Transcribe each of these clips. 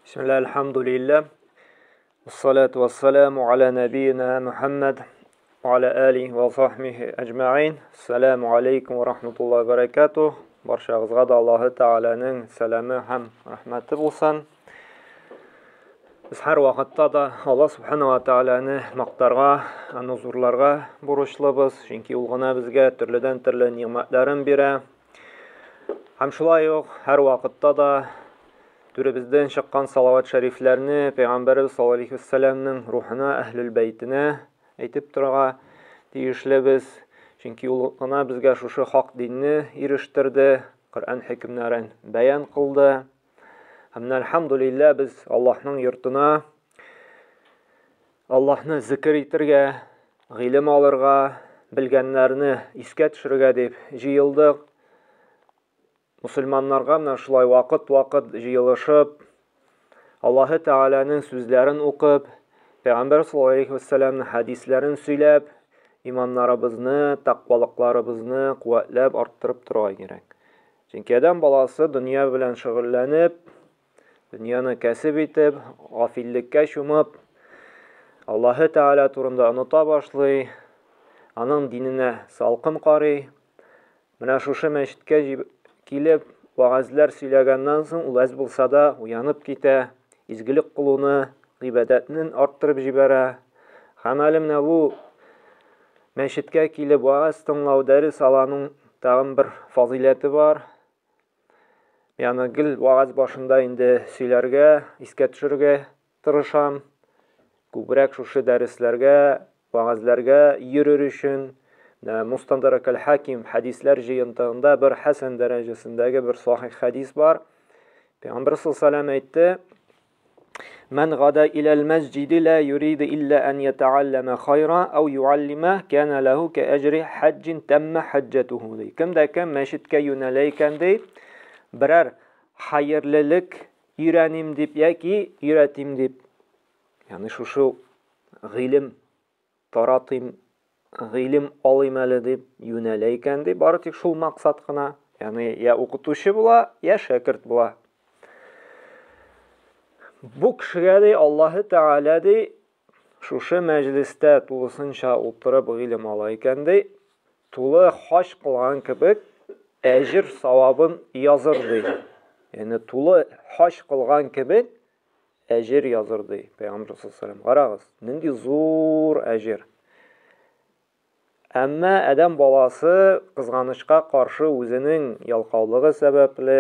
Bismillah, elhamdülillah. Vessalatu vesselamu ala nebiyyina Muhammed ve ala alihi ve sahbihi ecma'in. Selamu aleykum ve rahmetullahi ve berekatuh. Barşağızga da Allahu Teala'nın selamı hem rahmeti bulsan. Biz her vakitte da Allah Subhanahu wa Teala'nı maqtarga, huzurlarga buruşlubuz. Çünkü ul gana bizge türlüden türlü nimetlerin biri. Hem şulay yok, her vakitte da Türebizden çıkan salavat şeriflerini Peygamberimiz sallallahu aleyhi ve sellem'nin ruhuna, ehlül beytine aytip turga tiyişlibiz. Çünkü ulug'ana bizga şu hak dinini iriştirdi, Kur'an hükümlerini beyan kıldı. Hem elhamdülillah biz Allah'ın yurtuna, Allah'ını zikir etirge, ilim alırga, bilgenlerini isке düşürge dep jıyıldık. Müslümanlarga mına şulay vakit jıyılışıp, Allahu Teala'nın sözlerini okup, Peygamber sallallahu aleyhi ve sellem'nin hadislerini söylep, imanlarımızı, takvalıklarımızı kuvvetlep arttırıp durga gerek. Çünkü adam balası dünya bilen şugullanıp, dünyаны kasıp etip, gafillikке şumup, Allahu Teala turunda unuta başlay, onun dinine salkım qarый. Mına şuшы meşitke kilip, vaazlar söylегәннән соң, ул әз булса да уянып китә, изгелек кылуны, гыйбадәтен арттырып җибәрә. Һәм әле менә бу мәчеткә килеп вааз тыңлау, дәрес алуның тагын бер фазиләте бар. Ягъни гел вааз башында инде сөйләргә, искә төшерергә тырышам. Күбрәк шушы дәресләргә, ваазларга йөрер өчен Mustadrak el-Hakim hadisler jıyıntığında bir hasen derecesindeki bir sahih hadis var. Peygamber sallallahu aleyhi ve sellem aytdı: "Men gada ila'l mescidi la yuridu illa an yeta'allama hayra aw yu'allima kana lahu ka ecri haccin tamma haccetuhu." Kimde kim meşitke yöneleyken de birer hayırlılık öğrenim dip yaki öğretim dip. Yani şu ilim taratım ilim alayım әле дип юнәләйкән ди, бары тик шул максат кына. Ягъни я укытучы була, я шәкерт була. Бу кешегә ди Аллаһы Тәгалә ди шушы мәҗлестә тулысынча утырып гыйлем ала икән ди, тулы хаҗ кылган кебек әҗр савабын языр ди. Ягъни тулы хаҗ кылган кебек әҗр языр ди. Пәйгамбер саллаллаһу алейһи ва саллям, карагыз, нинди зур әҗр. Әмма адам баласы кызганычка каршы үзенең ялкаулыгы сәбәпле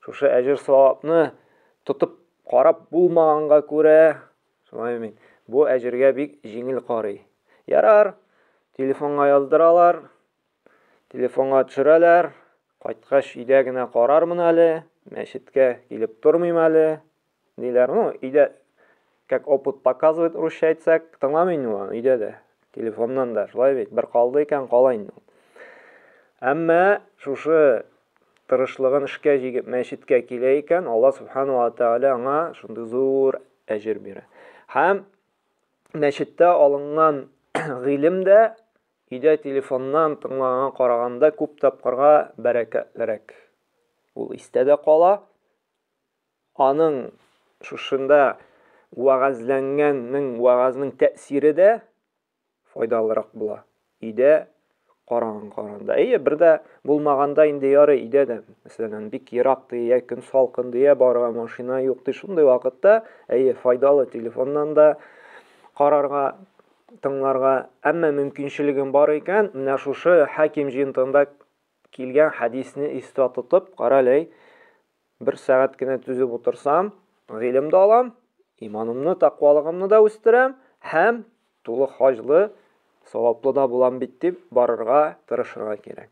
шушы әҗр савапны тотып карап булмаганга күрә, шулаймы, бу әҗергә бик җиңел карый. Ярар, телефонга яздыралар, телефонга төшерәләр, кайткач өйдә генә карармын әле, мәчеткә килеп тормыйм әле, диләр. Ну, өйдә, как опыт показывает, русча әйтсәк, тыңламыйм ул өйдә дә. Telefondan da şulay бит, bir калды икән калайын. Әмма шушы тырышлыгын эшкә җигеп мәчеткә килә икән, Аллаһ Субхану ва Тааля аңа шундый зур әҗр бирә. Һәм мәчеттә алынган гыйлем дә өйдә телефоннан тыңлаган караганда күп тапкырга бәрәкәтлерәк. Ул истә дә кала. Аның шушында вагазланган вагазның тәэсире дә файдалырак була. Өйдә караганда. Бер дә булмаганда инде ярый өйдә дә, мәсәлән, бик ерак дия, көн салкын дия, барга машина юк ди, шундый вакытта, файдалы телефоннан да карарга, тыңларга, әмма мөмкинчелегем бар икән, менә шушы хаким җыентында килгән хадисне истә тотып, каралай, бер сәгать кенә түзеп утырсам, гыйлем дә алам, иманымны, таквалыгымны да үстерәм, һәм тулы хаҗлы саваплы да булам бит дип барырга тырышырга кирәк.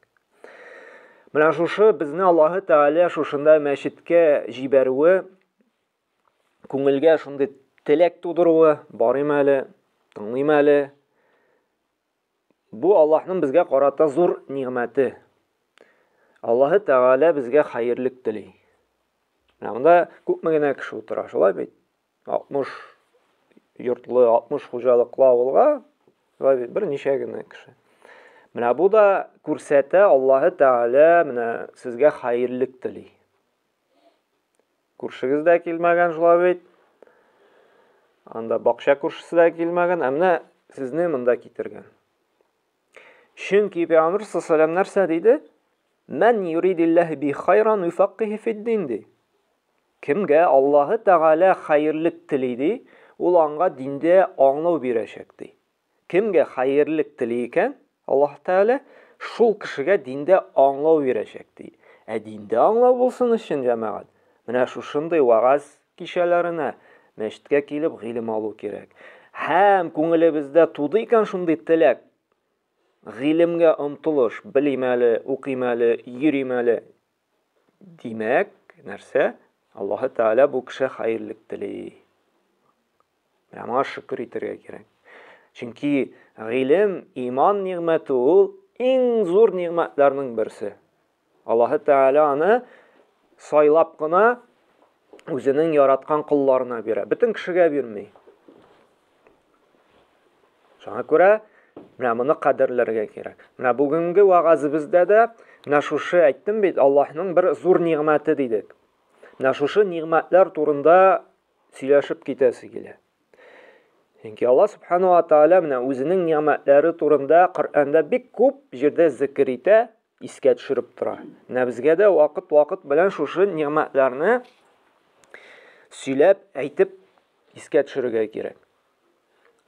Менә шушы безне Аллаһы Тәгалә шушында мәчеткә җибәрүе, күңелгә шундый теләк тудыруы, барыйм әле, тыңлыйм әле. Бу Аллаһның безгә карата зур нигъмәте. Аллаһы Тәгалә безгә хәерлек тели. Монда күпме генә кеше утыра, шулай бит. 60 йортлы, 60 хуҗалыклы авылга bir ничә генә кеше. Менә бу да күрсәтә, Аллаһы Тәгалә менә сезгә хәерлек тели. күршегез дә килмәгән шулай бит. Анда бакча күршесе дә килмәгән, әмма сезне монда китергән. Чөнки Пәйгамбер саллаллаһу нәрсә диде? Мен юридиллаһи би хайран юфаққихи фид-дин ди. Кемгә Аллаһы Тәгалә хәерлек телиде, ул аңа диндә аңлау бирәчәк ди. Кемгә хәерлек тели икән, Аллаһ Тәгалә шул кешегә диндә аңлау бирәчәк ди. Диндә аңлау булсын өчен җәмәгать, менә шушындый вагаз кичәләренә мәчеткә килеп гыйлем алу кирәк. Һәм күңелебездә туды икән шундый теләк, гыйлемгә омтылыш, белим әле, укыйм әле, йөрим әле. Димәк, нәрсә? Аллаһы Тәгалә бу кеше хәерлек тели. Менә шөкер итәргә кирәк. Чөнки гыйлем, иман нигъмәте ул иң зур нигъмәтләрнең берсе. Аллаһы Тәгалә аны сайлап кына үзенең яраткан кулларына бирә. Бөтен кешегә бирмәй. Шуңа күрә менә моны кадерләргә кирәк. Менә бүгенге вагазыбызда да менә шушы әйттем бит, Аллаһның бер зур нигъмәте дидек. Менә шушы нигъмәтләр турында сөйләшеп китәсе килә. Чөнки Аллаһ Субханаһу ва Тәгалә менә үзенең нигъмәтләре турында Коръәндә бик күп җирдә зикр итә, искә төшереп тора. Менә безгә дә вакыт белән шушы нигъмәтләрне сөйләп, әйтеп искә төшерергә кирәк.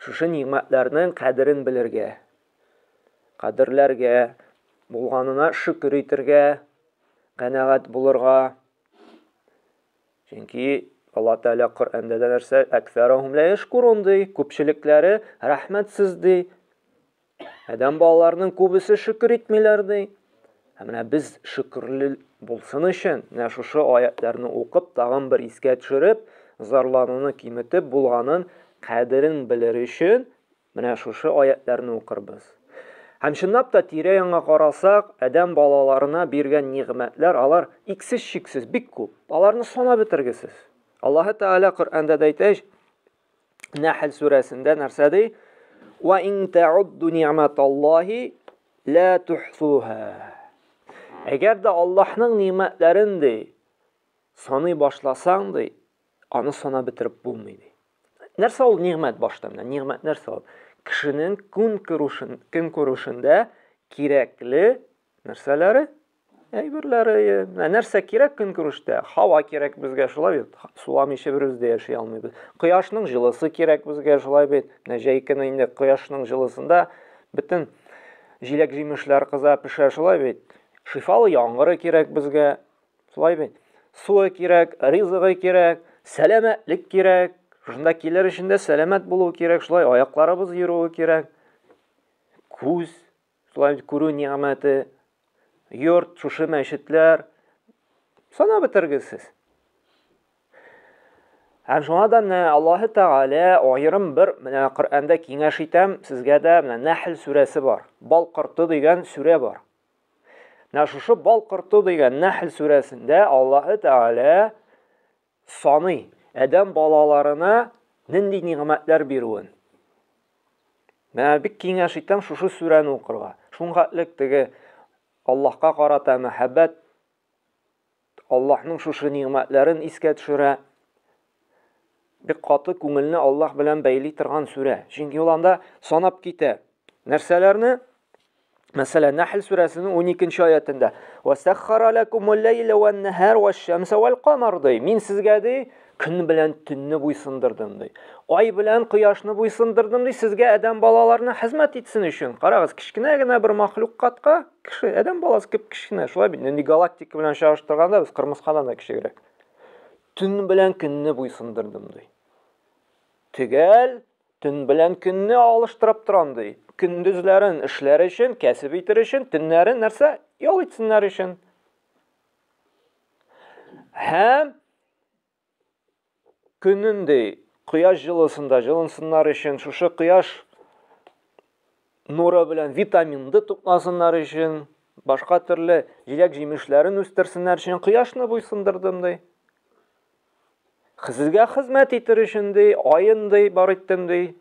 Шушы нигъмәтләрнең кадерен белергә, кадерләргә, булганына шөкер итәргә, канәгать булырга. Чөнки Аллаһ Тәгалә Коръәндә нәрсә? Аксарухум ла яшкурун ди, күпчелекләре рәхмәтсез ди. Адәм балаларының күбесе шөкер итмиләр ди. Менә без шөкерле булсын өчен, менә шушы аятларны укып, тагын бер искә төшереп, зарлануны киметеп, булганын кадерен белер өчен, менә шушы аятларны укырбыз. Һәм чынлап та тирә-янга карасак, адәм балаларына биргән нигъмәтләр, алар иксез-чиксез бик күп. Аларны санап бетергесез. Аллаһы Тәгалә Коръәндә әйтә, Нәхл сүрәсендә нәрсә ди? Ва ин та'удду ни'маталлаһи ла тухсуха. Әгәр дә Аллаһның ни'мәтләрен ди саный башласаң ди, аны санап бетереп булмый ди. Нәрсә ул ниғмәт башта? Ниғмәт нәрсә ул? Кешенең көн күрешендә кирәкле нәрсәләре? Әйберләре. Нәрсә кирәк көн күрештә? Һава кирәк безгә, шулай бит. Суламыйча берүз дә яши алмыйбыз. Кояшның җылысы кирәк безгә, шулай бит. Җәй көне инде кояшның җылысында бөтен җиләк-җимешләр кыза пешә, шулай бит. Шифалы яңгыры кирәк безгә, шулай бит. Суы кирәк, ризыгы кирәк, сәламәтлек кирәк. Шунда килер өчен сәламәт булу кирәк, шулай аякларыбыз йөрүе кирәк. Күз, шулай күрү ниғмәте, йорт, шушы мәчетләр. Санап бетергесез. Һәм шуңа да Аллаһы Тәгалә аерым бер менә Коръәндә киңәш итәм, сезгә дә менә Нәхл сүрәсе бар. Бал корты дигән сүрә бар. Менә шушы бал корты дигән Нәхл сүрәсендә Аллаһы Тәгалә саный Адәм балаларына нинди ниғмәтләр бирүен. Менә бик киңәш итәм шушы сүрәне укырга. Шуңгатлык теге Аллаһка карата мәхәббәт, Аллаһның шушы ниғмәтләрен искә төшерә. Бик каты күңелне Аллаһ белән бәйли торган сүрә. Чөнки ул анда санап китә. Нәрсәләрне? Мәсәлән, Нәхл сүрәсенең 12-нче аятында: "Ва саххара лакумул лейла ван-нахар ваш-шамса вал-камар" ди. Мин сезгә ди көн белән төнне буйсындырдым ди. Ай белән кояшны буйсындырдым ди, сезгә адәм балаларына хезмәт итсен өчен. Карагыз, кичкенә генә бер мәхлукатка, кеше адәм баласы күп кичкенә, шулай бит. Нинди галактика белән чагыштырганда без кырмыскадан да кичегрәк. Төн белән көнне буйсындырдым ди. Төгәл төн белән көнне алыштырып торам ди. Көндезләрен эшләр өчен, кәсеп итер өчен, төннәрен нәрсә? Ял итсеннәр өчен. Һәм көннән кояш җылысында җылынсыннар өчен, шушы кояш нуры белән витаминды тупласыннар өчен, башка төрле җиләк-җимешләрен үстерсеннәр өчен кояшны буйсындырдым ди. Сезгә хезмәт итер өчен ди, айын ди, бар иттем ди.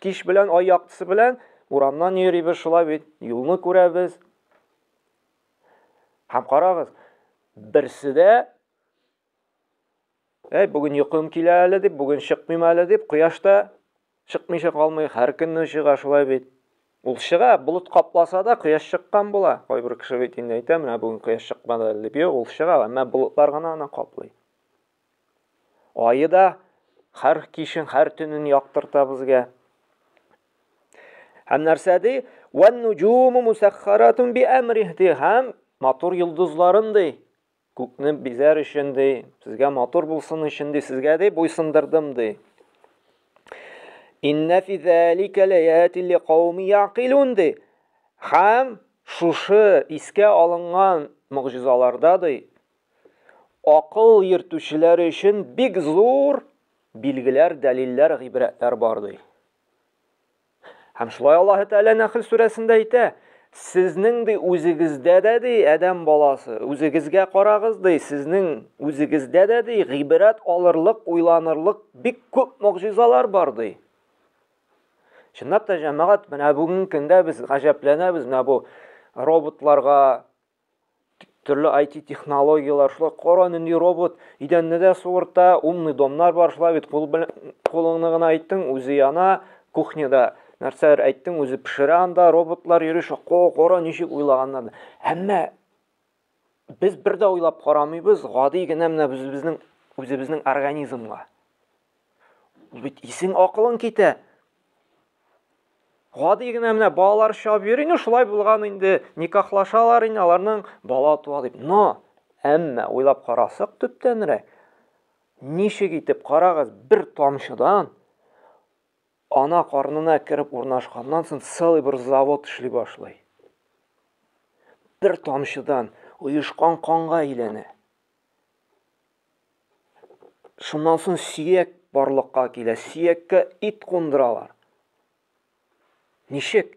Кич белән ай яктысы белән урамнан йөрибез, шулай бит, юлны күрәбез. Һәм карагыз, берсе дә Бүген йокым килә әле дип, бүген чыкмыйм әле дип, кояшта чыкмыйча калмый, һәр көнне чыга шулай бит. Ул чыга, булут капласа да кояш чыккан була. Кайбер кеше бит инде әйтә, менә бүген кояш чыкмады әле дип. Юк, ул чыга, әмма булутлар гына аны каплый. Айы да һәр кичен, һәр төнен яктырта безгә. Һәм нәрсәди? وَالنُّجُومُ مُسَخَّرَةٌ بِأَمْرِهِ һәм матур йолдызларын ди. Күкне бизәр өчен ди, сезгә матур булсын өчен ди, сезгә ди буйсындырдым ди. Инна фи залика лаятин лиқауми яқилун ди. Һәм шушы искә алынган мөгъҗизаларда ди, акыл йөртүчеләр өчен бик зур билгеләр, дәлилләр, гыйбрәтләр бар ди. Һәм шулай Аллаһ Тәгалә Нәхл сүрәсендә әйтә, сезнең ди үзегездә дә ди адәм баласы, үзегезгә карагыз ди, сезнең үзегездә дә ди гыйбрәт алырлык, уйланырлык бик күп мөгъҗизалар бар ди. Чынлап та җәмәгать, менә бүген көндә без гаҗәпләнәбез, менә бу роботларга, төрле IT технологиялар, шулай кара нинди робот идәнне дә суырта, умный домнар бар, шулай бит кулыңны гына әйттең, үзе яна, кухняда нәрсәләр әйттең, үзе пешерә анда, роботлар йөри, кара ничек уйлаганнар. Әмма без бер дә уйлап карамыйбыз, гади генә менә үзебезнең организмга. Бит исең акылың китә. Гади генә менә балалар чабып йөри, шулай булган инде, никахлашалар инде, аларның бала туа дип. Әмма уйлап карасак төптәнрәк, ничек итеп карагыз, бер тамчыдан ана карнына кирип урнашканнан соң целый бер завод эшли башлый. Бер тамчыдан уйышкан канга әйләнә. Шуннан соң сөяк барлыкка килә, сөяккә ит кундыралар. Ничек?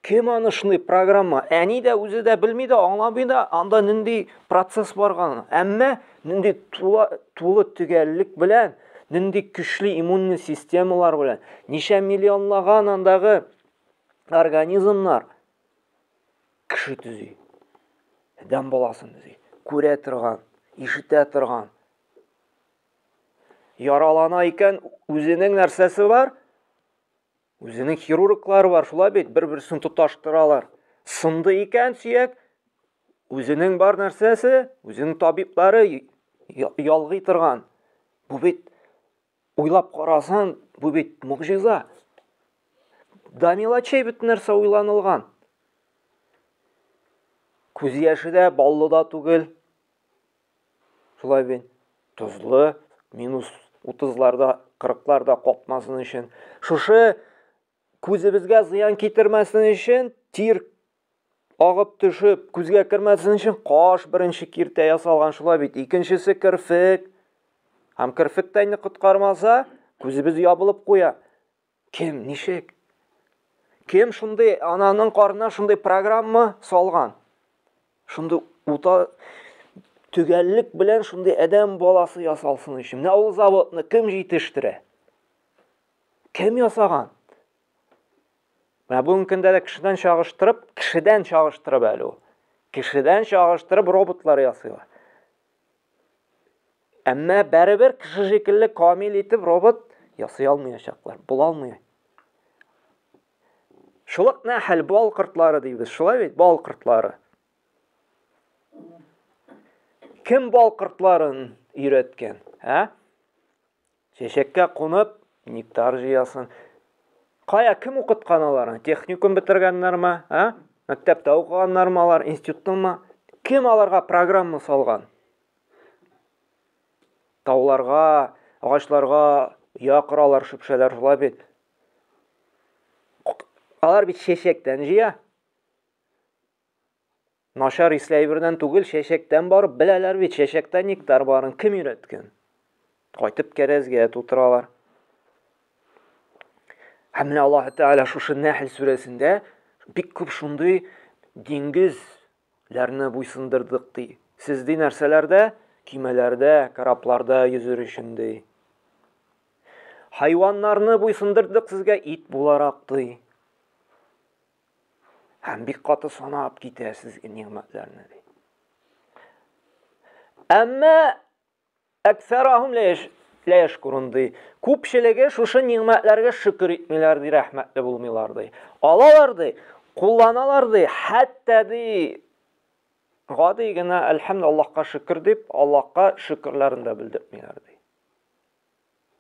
Кем аны шундый программа? Әни дә үзе дә белми дә, аңламый да, анда нинди процесс барган. Әмма нинди тулы төгәллек белән, нинди көчле иммунный системалар белән, ничә миллионлаган андагы организмнар кеше төзи. Адәм баласын төзи. Күрә торган, ишетә торган. Яралана икән, үзенең нәрсәсе бар? Үзенең хирурглары бар, шулай бит, бер-берсен тоташтыралар. Сынды икән сөяк, үзенең бар нәрсәсе, үзенең табиблары ялгый торган. Бу бит уйлап карасан, бу бит мөгъҗиза. Да мелочей бөтен нәрсә уйланылган. Күз яше дә баллы да түгел. Шулай бит, тузлы, -30ларда, 40ларда катмасын өчен. Шушы күзебезгә зыян китермәсен өчен, тир агып төшеп, күзгә кермәсен өчен каш беренче киртә ясалган, шулай бит. Икенчесе керфек. Һәм керфек тә коткармаса, күзебез ябылып куя. Кем, ничек? Кем шундый ананың карнына шундый программа салган? Шундый ута төгәллек белән шундый адәм баласы ясалсын өчен. Менә ул заводны кем җитештерә? Кем ясаган? Менә бүген көндә дә кешедән чагыштырып әле ул. Кешедән чагыштырып роботлар ясыйлар. Әмма бәрабәр кеше шикелле камил итеп робот ясый алмаячаклар, була алмый. Шулык нәхәл бал кортлары дибез, шулай бит, бал кортлары. Кем бал кортларын өйрәткән, Чәчәккә кунып, нектар җыясын. Кая кем укыткан аларны? Техникум бетергәннәрме, Мәктәптә укыганнармы алар, институттымы? Кем аларга программа салган? Тауларга, агачларга якыралар, шөпшәләр, шулай бит. Алар бит чәчәктән җыя. Нашар исләйбердән түгел, чәчәктән барып беләләр бит, чәчәктә нектар барын кем өйрәткән? Кайтып кәрәзгә тутыралар. Һәм менә Аллаһ Тәгалә шушы Нәхл сүрәсендә бик күп шундый диңгезләрне буйсындырдык ди. Сез ди нәрсәләрдә? Кимәләрдә, корабларда йөзер өчен ди. Хайваннарны буйсындырдык сезгә ит буларак ди. Һәм бик каты санап китә сезгә ниъмәтләрне ди. Әмма Әксәрахум ла яшкурун ди. Күпчелеге шушы ниъмәтләргә шөкер итмиләр ди, рәхмәтле булмыйлар ди. Алалар ди, кулланалар ди, хәтта ди гади генә әлхәмдулиллаһка шөкер дип, Аллаһка шөкерләрен дә белдермиләр ди.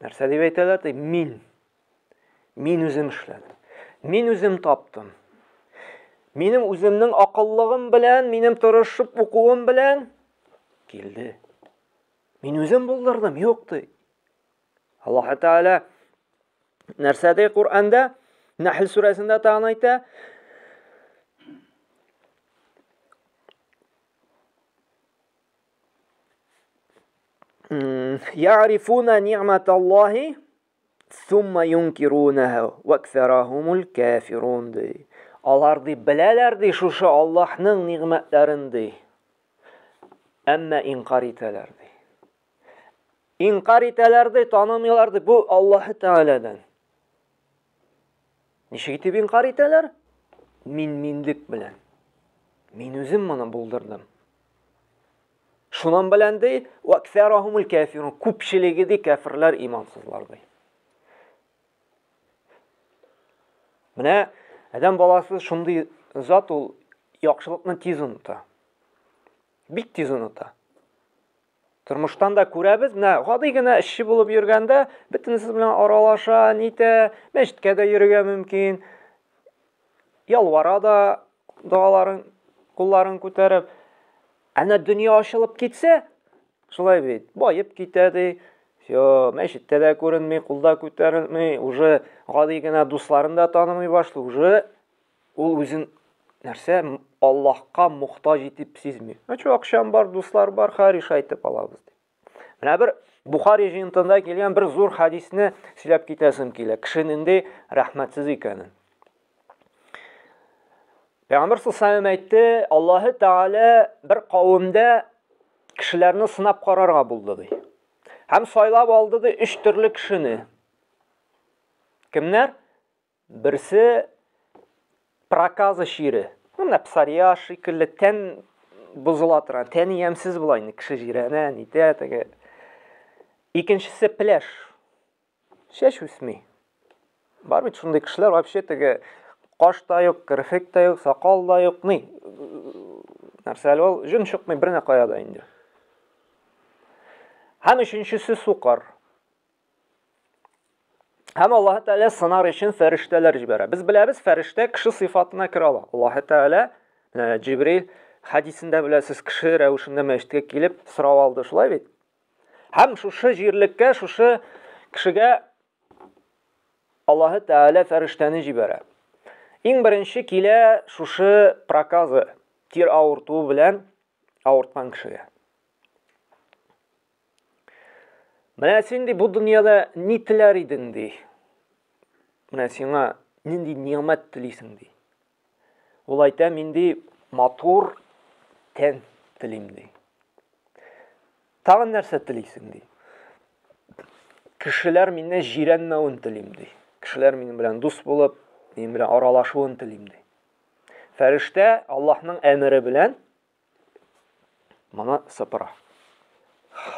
Нәрсә дип әйтәләр ди? Мин үзем эшләдем. Мин үзем таптым. Минем үземнең акыллыгым белән, минем тырышып укуым белән килде. Мин үзем булдырдым, юк ди. Аллаһ Тәгалә нәрсә ди Куръанда? Нәхл сүрәсендә тагын әйтә: يعرفون نعمة الله ثم ينكرونها وأكثرهم الكافرون ди. Алар ди беләләр ди шушы Аллаһның ниъмәтләрен ди. Әмма инкар итәләр ди. Инкар итәләр ди, танымыйлар ди, бу Аллаһ Тәгаләдән. Ничек итеп инкар итәләр? Минлек белән. Мин үзем моны булдырдым. Шунан белән ди, вакфарахумул кафирун, күпчелеге ди кафирлар, имансызлар ди. Менә адам баласы шундый зат, ул яхшылыкны тиз уныта. Бик тиз уныта. Тормыштан да күрәбез, менә гади генә эшче булып йөргәндә, бөтенесе белән аралаша, нитә, мәчеткә дә йөрергә мөмкин. Ялвара да, дуаларын, кулларын күтәреп. Әнә дөнья ачылып китсә, шулай бит, байып китә ди. Мәчеттә дә күренми, кулда күтәрелми, уже гади генә дусларын да танымый башлый, уже ул үзен нәрсә Аллаһка мохтаҗ итеп сизми. Ачу акчам бар, дуслар бар, хариш әйтеп алабыз ди. Менә бер Бухари җыентында килгән бер зур хадисне сөйләп китәсем килә. Кешенең дә рәхмәтсез икәнен. Пәйгамбер саллаллаһу алейһи әйтте, Аллаһ Тәгалә бер кавымда кешеләрне сынап карарга булды ди. Һәм сайлап алды ди 3 төрле кешене. Кемнәр? Берсе проказа шире. Менә псария шикелле тән бузыла тора, тән ямсыз була инде, кеше җирәнә, нитә теге. Икенчесе пляж. Шеш үсми. Бар бит шундый кешеләр, вообще теге каш та юк, кирфек та юк, сакал да юк, ни. Нәрсә ул? Җын чыкмый берне каяда инде. Һәм өченчесе сукар. Һәм Аллаһ Тәгалә сынар өчен фәрештәләр җибәрә. Без беләбез, фәрештә кеше сыйфатына кирә ала. Аллаһ Тәгалә Җибрил хадисендә беләсез, кеше рәвешендә мәчеткә килеп сорап алды, шулай бит. Һәм шушы җирлеккә, шушы кешегә Аллаһ Тәгалә фәрештәне җибәрә. Иң беренче килә шушы проказы, тир авырту белән авырткан кешегә. Менә син ди бу дөньяда ни теләр идең ди? Менә сиңа нинди ниъмәт телисең ди? Ул әйтә, мин ди матур тән телим ди. Тагын нәрсә телисең ди? Кешеләр миннән җирәнмәвен телим ди. Кешеләр минем белән дус булып, минем белән аралашуын телим ди. Фәрештә Аллаһның әмере белән моны сыпыра.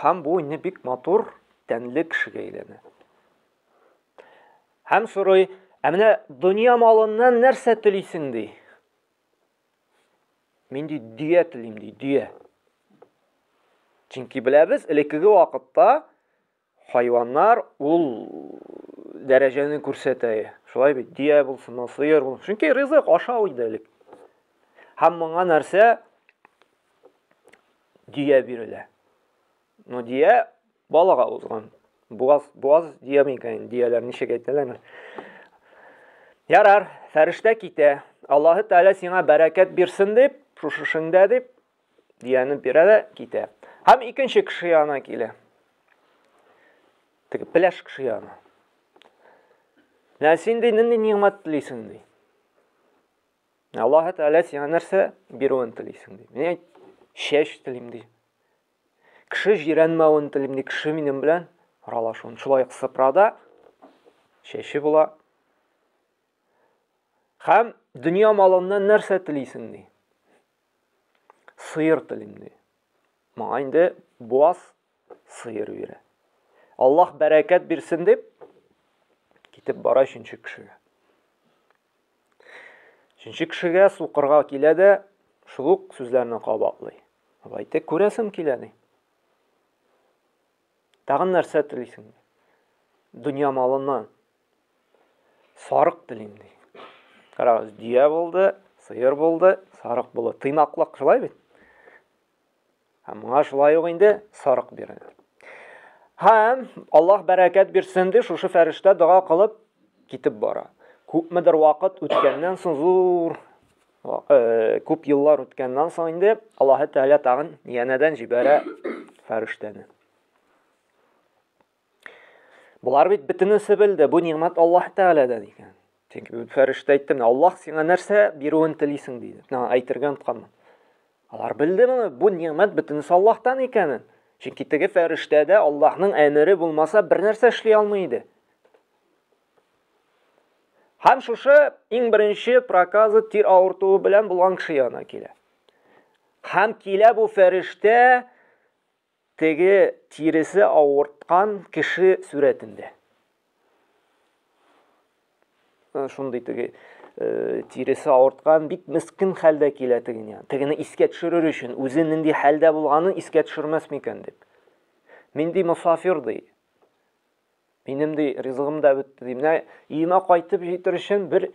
Һәм бу инде бик матур тәнле кешегә әйләнә. Һәм сорый, менә дөнья малыннан нәрсә телисең ди? Мин ди дия телим ди, дия. Чөнки беләбез, элеккеге вакытта хайваннар ул дәрәҗәне күрсәтә. Шулай бит, дия булсын, сыер булсын. Чөнки ризык ашау иде элек. Һәм моңа нәрсә? Дия бирелә. Но дия балага узган. Буаз дия микән, дияләр ничек әйтәләр? Ярар, фәрештә китә. Аллаһ Тәгалә сиңа бәрәкәт бирсен дип, шушышыңда дип, дияны бирә дә китә. Һәм икенче кеше янына килә. Теге пляж кеше янына. Син ди нинди ниъмәт телисең ди? Аллаһ Тәгалә сиңа нәрсә бирүен телисең ди? Мин шеш телим ди. Кеше җирәнмәвен телим ди, кеше минем белән аралашуын. Шулай сыпрада шеше була. Һәм дөнья малыннан нәрсә телисең ди? Сыер телим ди. Моңа инде буаз сыер бирә. Аллаһ бәрәкәт бирсен дип, китеп бара өченче кешегә. Өченче кешегә суқырга килә дә, шул ук сүзләрне кабатлый. Әйтә, күрәсем килә ди. Тагын нәрсә телисең? Дөнья малыннан. Сарык телим ди. Карагыз, дия булды, сыер булды, сарык булды. Тыйнаклык шулай бит. Моңа шулай ук инде сарык бирәләр. Һәм Аллаһ бәрәкәт бирсен ди, шушы фәрештә дуа кылып китеп бара. Күпмедер вакыт үткәннән соң, зур күп еллар үткәннән соң инде Аллаһ Тәгалә тагын янәдән җибәрә фәрештәне. Булар бит бөтенесе белде, бу ниғмәт Аллаһ Тәгаләдән икән. Чөнки бу фәрештә әйтте, Аллаһ сиңа нәрсә бирүен телисең диде. Әйтергә тотканмын. Алар белде моны, бу ниғмәт бөтенесе Аллаһтан икәнен. Чөнки теге фәрештәдә Аллаһның әмере булмаса бер нәрсә эшли алмый иде. Һәм шушы иң беренче проказы тир авыртуы белән булган кеше янына килә. Һәм килә бу фәрештә теге тиресе авырткан кеше сүрәтендә. Шундый теге тиресе авырткан бик мискин хәлдә килә тегене. Тегене искә төшерер өчен, үзе нинди хәлдә булганын искә төшермәс микән дип. Мин ди мусафир ди. Минем ди ризыгым да бетте ди. Менә өемә кайтып җитер өчен бер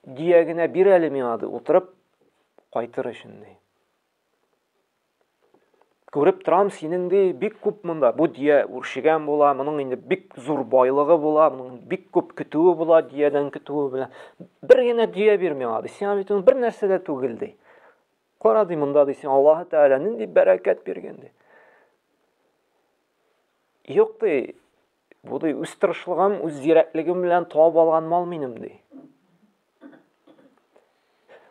дия генә бир әле миңа ди, утырып кайтыр өчен ди. Күреп торам, синең ди бик күп монда. Бу дия үршигән була, моның инде бик зур байлыгы була, моның бик күп көтүе була, диядән көтүе белән. Бер генә дия бир миңа ди. Сиңа бит бер нәрсә дә түгел ди. Кара ди монда ди, син Аллаһ Тәгаләнең ди бәрәкәт биргән ди. Юк ди. Бу ди үз тырышлыгым, үз зирәклегем белән табып алган мал минем ди.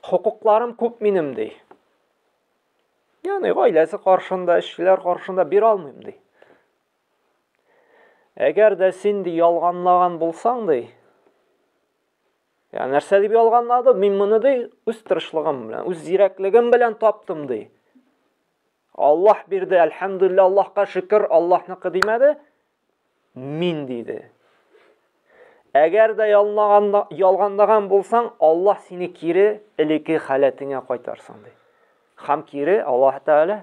Хукукларым күп минем ди. Yani гаиләсе каршында, эшчеләр каршында бир алмыйм ди. Әгәр дә син ди ялганлаган булсаң ди, нәрсә дип ялганлады? Мин моны ди үз тырышлыгым белән, үз зирәклегем белән таптым ди. Аллаһ бирде, әлхәмдүлилләh, Аллаһка шөкер, Аллаһныкы димәде. Мин диде. Әгәр дә ялгандаган булсаң, Аллаһ сине кире элекке халәтеңә кайтарсын ди. Һәм кире Аллаһ Тәгалә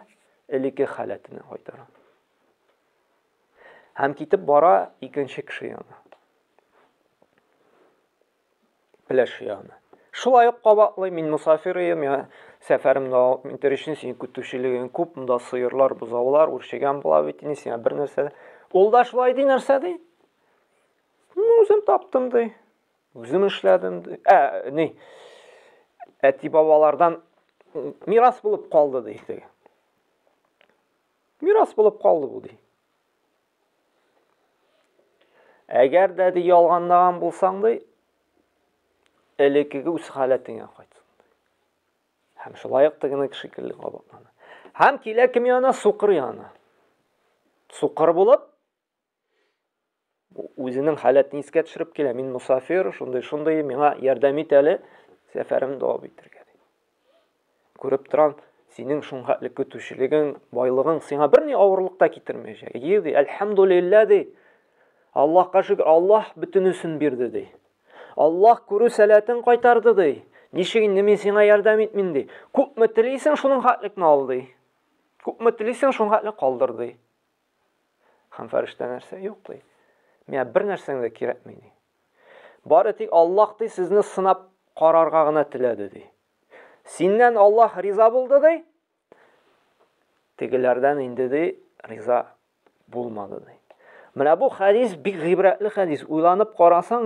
элекке халәтенә кайтара. Һәм китеп бара икенче кеше янына. Пләш янына. Шулай ук кабатлый, мин мусафир идем, сәфәрем дәвам итәр өчен син көтүчелегең күп, монда сыерлар, бузаулар үршегән була бит, сиңа бер нәрсә. Ул да шулай ди, нәрсә ди? Үзем таптым ди. Үзем эшләдем ди. Әти бабалардан мирас булып калды ди. Мирас булып калды бу ди. Әгәр дә ди ялгандаган булсаң ди, элеккеге үз халәтеңә кайтсын. Һәм шулай ук тегене шикелле кабатлана. Һәм килә кем янына? Суқыр янына. Суқыр булып үзенең халәтен искә төшереп килә. Мин мусафир, шундый миңа ярдәм ит әле, сәфәрем дәвам итәргә. Күреп торам, синең шуңхатлы көтүчелегең, байлыгың сиңа бер ни авырлыкта китермәячәк. Ди, әлхәмдүлилләh ди. Аллаһка шөкер, Аллаһ бөтенесен бирде ди. Аллаһ күрү сәләтен кайтарды ди. Ничек инде мин сиңа ярдәм итмим ди. Күпме телисең шуның хатлыкны ал ди. Күпме телисең шуның хатлы калдыр ди. Һәм фәрештә нәрсә? Юк ди. Миңа бер нәрсәң дә кирәкми ди. Бары тик Аллаһ ди сезне сынап карарга гына теләде ди. Синнән Аллаһ риза булды ди. Тегеләрдән инде ди риза булмады ди. Менә бу хадис бик гыйбрәтле хадис. Уйланып карасаң,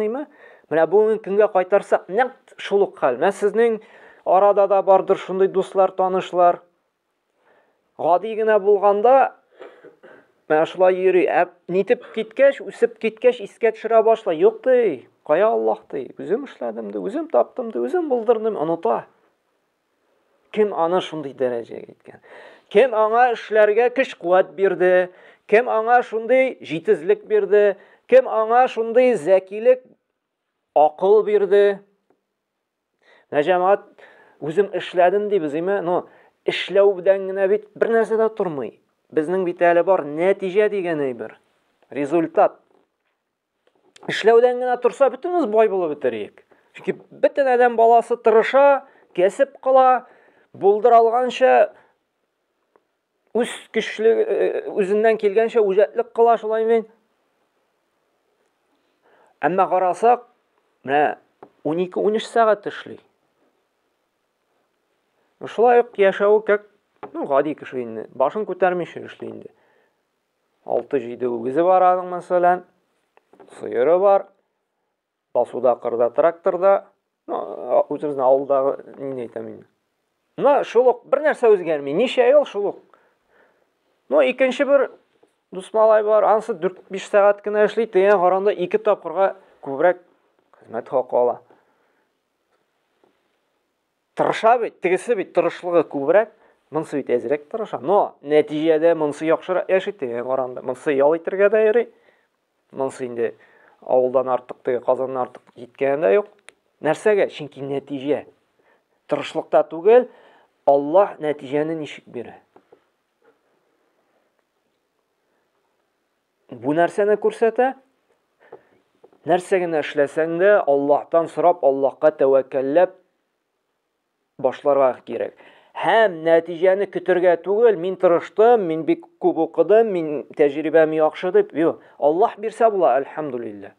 менә бу көнгә кайтарсак, нәкъ шул ук хәл. Менә сезнең арада да бардыр шундый дуслар, танышлар. Гади генә булганда менә шулай йөри, нитеп киткәч, үсеп киткәч, искә төшерә башлый. Юк ди, кая Аллаһ ди. Үзем эшләдем ди, үзем таптым ди, үзем булдырдым, оныта. Кем аны шундый дәрәҗәгә иткән? Кем аңа эшләргә көч-куәт бирде? Кем аңа шундый җитезлек бирде? Кем аңа шундый зәкилек, акыл бирде? Җәмәгать, үзем эшләдем дибез, эшләү белән генә бит бер нәрсә дә тормый. безнең бит әле бар нәтиҗә дигән әйбер. Результат. Эшләүдән генә торса, бөтенез бай булып бетерик. Чөнки бөтен адәм баласы тырыша, кәсеп кыла, булдыр алганча үз көчле үзеннән килгәнчә үҗәтлек кыла, шулаймы? Әмма карасак, менә 12-13 сәгать эшли. Шулай ук яшәү как, гади кеше инде. Башын күтәрмичә эшли инде. 6-7 үгезе бар аның мәсәлән. Сыеры бар. Басуда, кырда, тракторда. Үзебезнең авылдагы ни әйтәм инде. Шул ук бер нәрсә үзгәрми. Ничә ел шул ук. Икенче бер дус малай бар. Ансы 4-5 сәгать кенә эшли, тегән каранда 2 тапкырга күбрәк хезмәт хакы ала. Тырыша бит, тегесе бит тырышлыгы күбрәк, монсы бит әзрәк тырыша. Нәтиҗәдә монсы яхшырак яши, тегән каранда монсы ял итәргә дә йөри. Монсы инде авылдан артык, теге Казаннан артык җиткән дә юк. Нәрсәгә? Чөнки нәтиҗә. Тырышлыкта түгел, Аллаһ нәтиҗәне ничек бирә? Бу нәрсәне күрсәтә. Нәрсәгә эшләсәң дә Аллаһтан сорап, Аллаһка тәвәккәлләп башларга кирәк. Һәм нәтиҗәне көтәргә түгел, мин тырыштым, мин бик күп укыдым, мин тәҗрибәм яхшы дип, юк. Аллаһ бирсә була, әлхәмдүлилләh.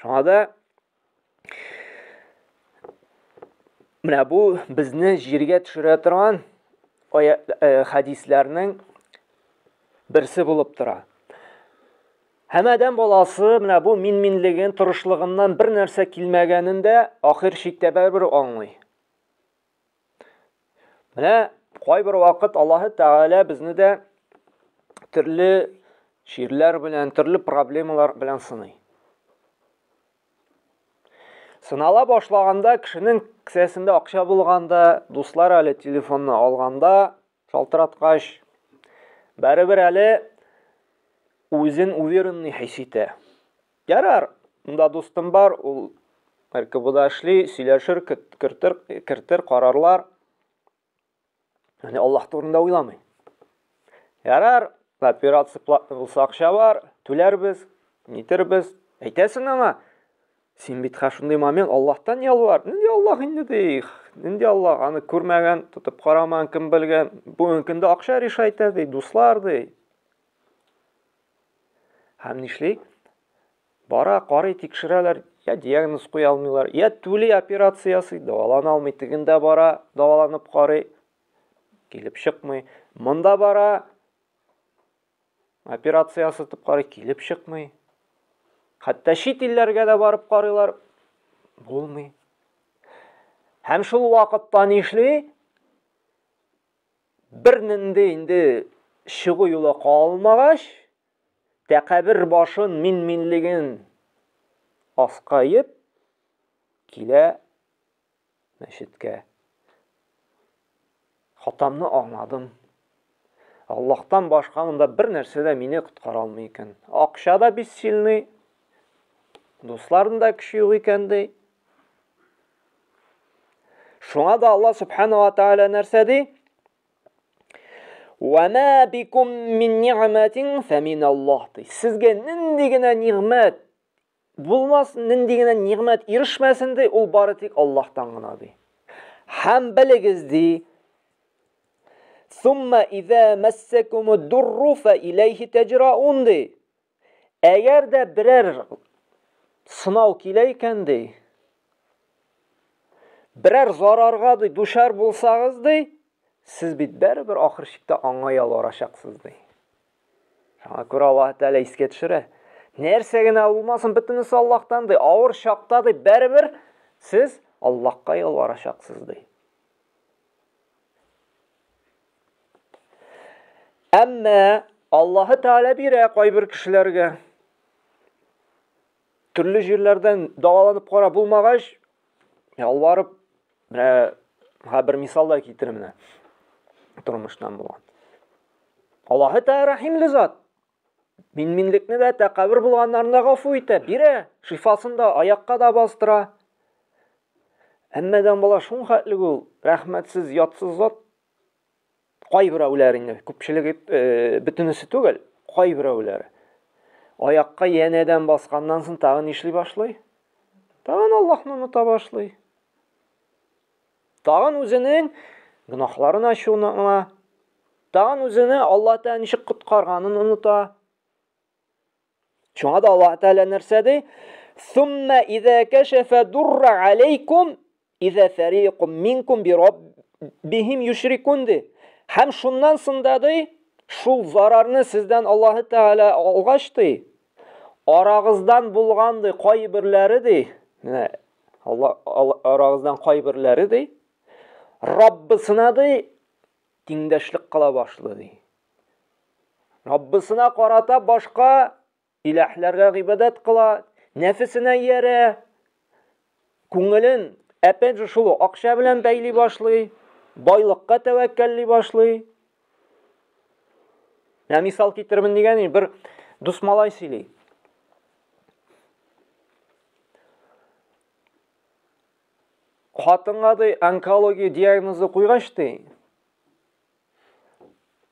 Шуңа да менә бу безне җиргә төшерә торган хадисләрнең берсе булып тора. Һәм адәм баласы менә бу минлеген, тырышлыгыннан бер нәрсә килмәгәнендә ахир чиктә бер аңлый. Менә кайбер вакыт Аллаһ Тәгалә безне дә төрле ширләр белән, төрле проблемалар белән сыный. Сынала башлаганда, кешенең кесәсендә акча булганда, дуслар әле телефонны алганда, шалтыраткач, бәребер әле үзен уверенный хис итә. Ярар, монда дустым бар, ул РКБда эшли, сөйләшер, кертер карарлар. Яни Аллаһ турында уйламый. Ярар, операция булса акча бар, түләрбез, нитербез. Әйтәсең ама, син бит шундый момент Аллаһтан ялвар. Нинди Аллаһ инде ди? Нинди Аллаһ? Аны күрмәгән, тотып карамаган кем белгән? Бүген көндә акча решать итә ди, дуслар ди. Һәм нишли? Бара карый тикшерәләр, я диагноз куя алмыйлар, я түли операция ясый, дәвалана алмый, тегендә бара, дәваланып карый, килеп чыкмый. Монда бара, операция ясатып карый, килеп чыкмый. Хәтта чит илләргә дә барып карыйлар, булмый. Һәм шул вакытта нишли? Бернинди инде чыгу юлы калмагач, тәкәбир башын минлеген аскайып килә мәчеткә. Хатамны аңладым. Аллаһтан башка монда бер нәрсә дә мине коткара алмый икән. Акча да бессильный, дусларым да кеше юк икән ди. Шуңа да Аллаһ Субханаһу ва Тааля нәрсә ди? وَمَا بِكُمْ مِنْ نِعْمَةٍ فَمِنَ اللَّهِ. Сезгә нинди генә ниғмәт булмасын, нинди генә ниғмәт ирешмәсен ди, ул бары тик Аллаһтан гына ди. Һәм белегез ди, ثُمَّ إِذَا مَسَّكُمُ الضُّرُّ فَإِلَيْهِ تَجْرَؤُونَ ди. Әгәр дә берәр сынау килә икән ди, берәр зарарга ди дучар булсагыз ди, siz bit bərabər axır şikdə аңа ялварашaqsınız ди. Шуңа күрә Аллаһ Тәгалә искә төшерә. Нәрсә генә булмасын, бөтенесе Аллаһтан ди. Авыр шакта ди, бәрабер siz Аллаһка ялварашaqsınız ди. Әмма Аллаһ Тәгалә бирә кайбер кешеләргә. Төрле җирләрдән даваланып кара булмагач, ялварып, менә бер мисал да китерим менә. Тормыштан булган. Аллаһ Тәгалә рәхимле зат. Минлекне дә тәкәбир булганнарны гафу итә, бирә, шифасын да аякка да бастыра. Әммәдән бала шун хәтле ул рәхмәтсез, ятсыз зат. Кайберәүләре, күпчелеге бөтенесе түгел, кайберәүләре. Аякка янәдән басканнан соң тагын ишли башлый. Тагын Аллаһны оныта башлый. Тагын үзенең гынахларын ачуына, тагын үзене Аллаһ Тәгалә ничек коткарганын оныта. Шуңа да Аллаһ Тәгалә нәрсәди? Сумма иза кашафа дурра алейкум иза фарикум минкум би раббихим юшрикун. Һәм шуннан соңда шул зарарны сездән Аллаһ Тәгалә алгач арагыздан булган кайберләре арагыздан кайберләре Раббысына тиңдәшлек кыла башлады. Раббысына карата башка иләһләргә гыйбадат кыла, нәфесенә ярә, күңелен опять же шул акча белән бәйли башлый, байлыкка тәвәккәлли башлый. Менә мисал китермен дигән бер дус малай сөйли. Хатынга онкология диагнозы куйгач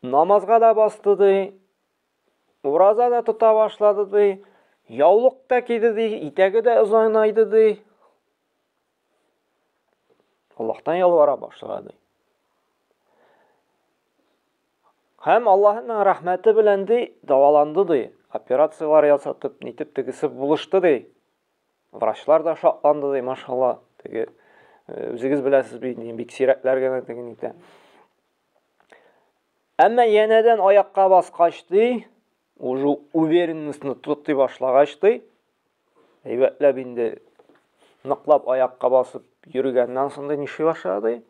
намазга да басты, ураза да тота башлады, яулык та киде, итәге дә озайнайды. Аллаһтан ялвара башлады. Һәм Аллаһның рәхмәте белән даваланды, операциялар ясатып, нитеп тегесе булышты. Врачлар да шатланды, машалла. Үзегез беләсез бик сирәкләргә тегин итә. Әмма янәдән аякка баскач уже уверенностьны тотты башлагач әйбәтләп инде ныклап аякка басып йөргәннән соң ниши башлады?